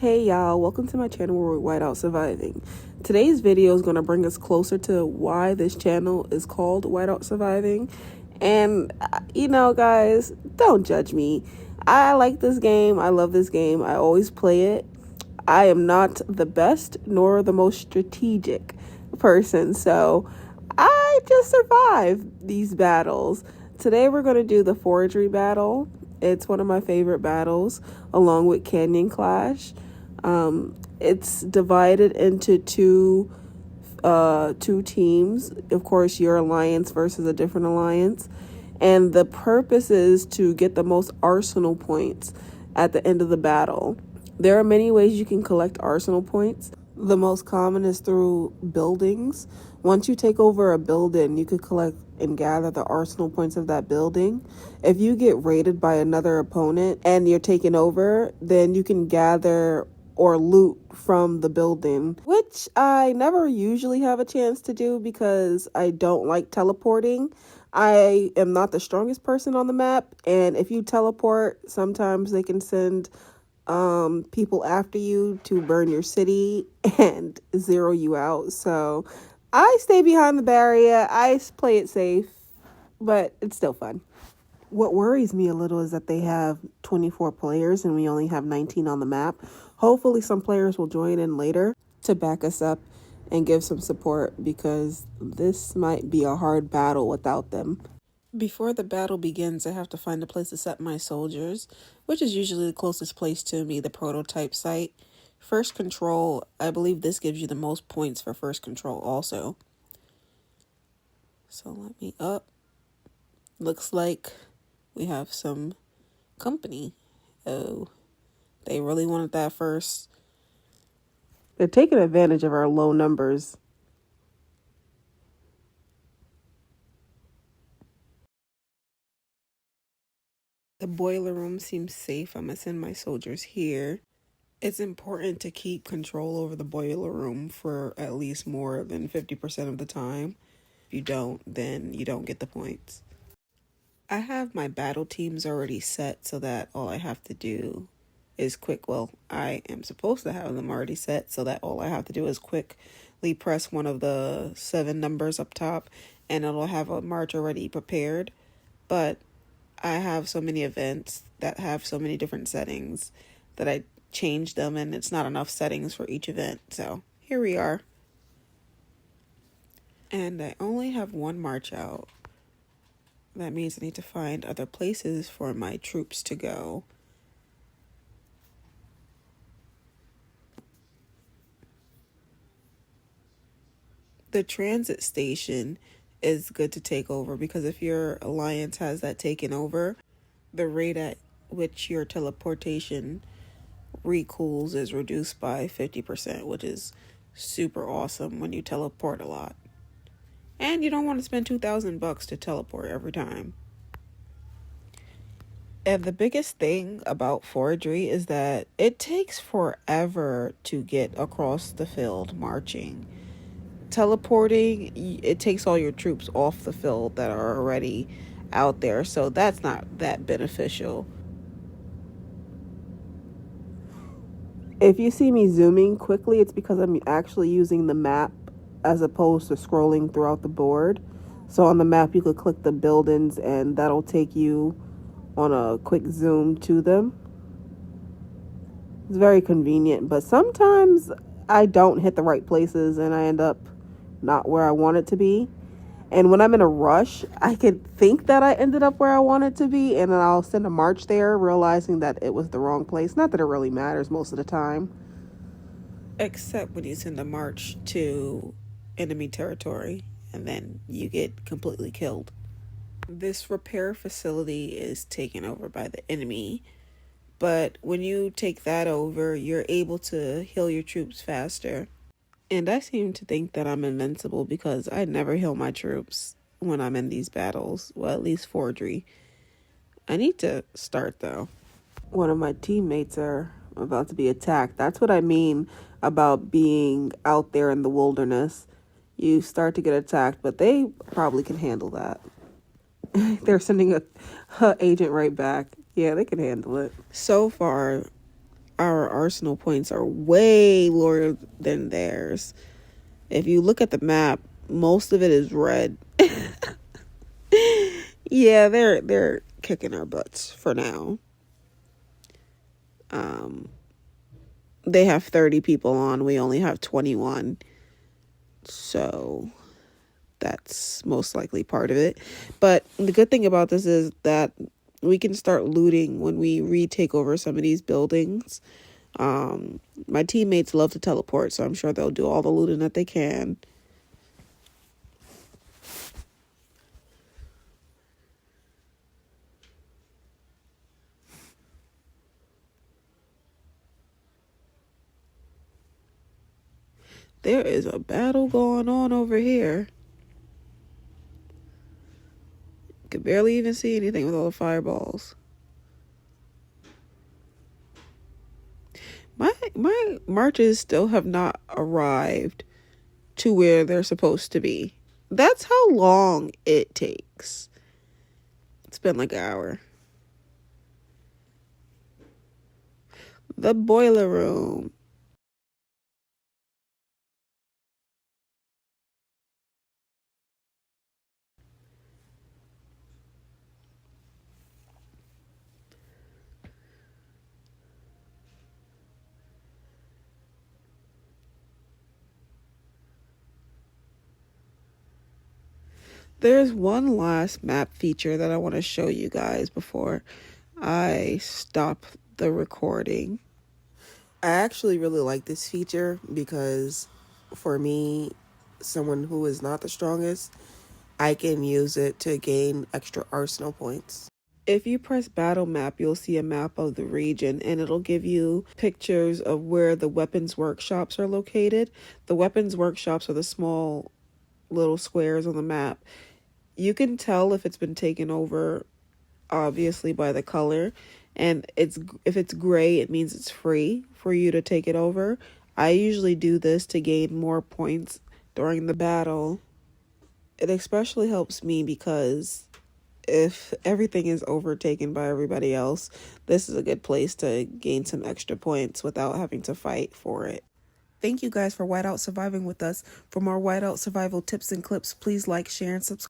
Hey y'all, welcome to my channel where we're Whiteout Surviving. Today's video is going to bring us closer to why this channel is called Whiteout Surviving. And you know guys, don't judge me. I like this game, I love this game, I always play it. I am not the best nor the most strategic person, so I just survive these battles. Today we're going to do the Foundry Battle. It's one of my favorite battles, along with Canyon Clash. It's divided into two teams. Of course, your alliance versus a different alliance. And the purpose is to get the most arsenal points at the end of the battle. There are many ways you can collect arsenal points. The most common is through buildings. Once you take over a building, you could collect and gather the arsenal points of that building. If you get raided by another opponent and you're taken over, then you can gather or loot from the building, which I never usually have a chance to do because I don't like teleporting. I am not the strongest person on the map, and if you teleport, sometimes they can send people after you to burn your city and zero you out. So I stay behind the barrier. I play it safe, but it's still fun. What worries me a little is that they have 24 players and we only have 19 on the map. Hopefully some players will join in later to back us up and give some support, because this might be a hard battle without them. Before the battle begins, I have to find a place to set my soldiers, which is usually the closest place to me, the prototype site. First control, I believe this gives you the most points for first control also. So let me up. Looks like we have some company. Oh, they really wanted that first. They're taking advantage of our low numbers. The boiler room seems safe. I'm gonna send my soldiers here. It's important to keep control over the boiler room for at least more than 50% of the time. If you don't, then you don't get the points. I have my battle teams already set so that all I have to do is I am supposed to have them already set so that all I have to do is quickly press one of the 7 numbers up top and it'll have a march already prepared. But I have so many events that have so many different settings that I change them, and it's not enough settings for each event. So here we are. And I only have one march out. That means I need to find other places for my troops to go. The transit station is good to take over because if your alliance has that taken over, the rate at which your teleportation recools is reduced by 50%, which is super awesome when you teleport a lot. And you don't want to spend $2,000 to teleport every time. And the biggest thing about Foundry is that it takes forever to get across the field marching. Teleporting, it takes all your troops off the field that are already out there, so that's not that beneficial. If you see me zooming quickly, it's because I'm actually using the map as opposed to scrolling throughout the board. So on the map, you could click the buildings and that'll take you on a quick zoom to them. It's very convenient, but sometimes I don't hit the right places and I end up not where I want it to be. And when I'm in a rush, I could think that I ended up where I wanted to be, and then I'll send a march there, realizing that it was the wrong place. Not that it really matters most of the time. Except when you send a march to enemy territory, and then you get completely killed. This repair facility is taken over by the enemy, but when you take that over, you're able to heal your troops faster. And I seem to think that I'm invincible because I never heal my troops when I'm in these battles. Well, at least Foundry. I need to start, though. One of my teammates are about to be attacked. That's what I mean about being out there in the wilderness. You start to get attacked, but they probably can handle that. They're sending a agent right back. Yeah, they can handle it. So far, our arsenal points are way lower than theirs. If you look at the map, most of it is red. Yeah, they're kicking our butts for now. They have 30 people on. We only have 21. So that's most likely part of it. But the good thing about this is that we can start looting when we retake over some of these buildings. My teammates love to teleport, so I'm sure they'll do all the looting that they can. There is a battle going on over here. Could barely even see anything with all the fireballs. My marches still have not arrived to where they're supposed to be. That's how long it takes. It's been like an hour. The boiler room. There's one last map feature that I want to show you guys before I stop the recording. I actually really like this feature because for me, someone who is not the strongest, I can use it to gain extra arsenal points. If you press battle map, you'll see a map of the region and it'll give you pictures of where the weapons workshops are located. The weapons workshops are the small little squares on the map. You can tell if it's been taken over, obviously, by the color. And if it's gray, it means it's free for you to take it over. I usually do this to gain more points during the battle. It especially helps me because if everything is overtaken by everybody else, this is a good place to gain some extra points without having to fight for it. Thank you guys for whiteout surviving with us. For more whiteout survival tips and clips, please like, share, and subscribe.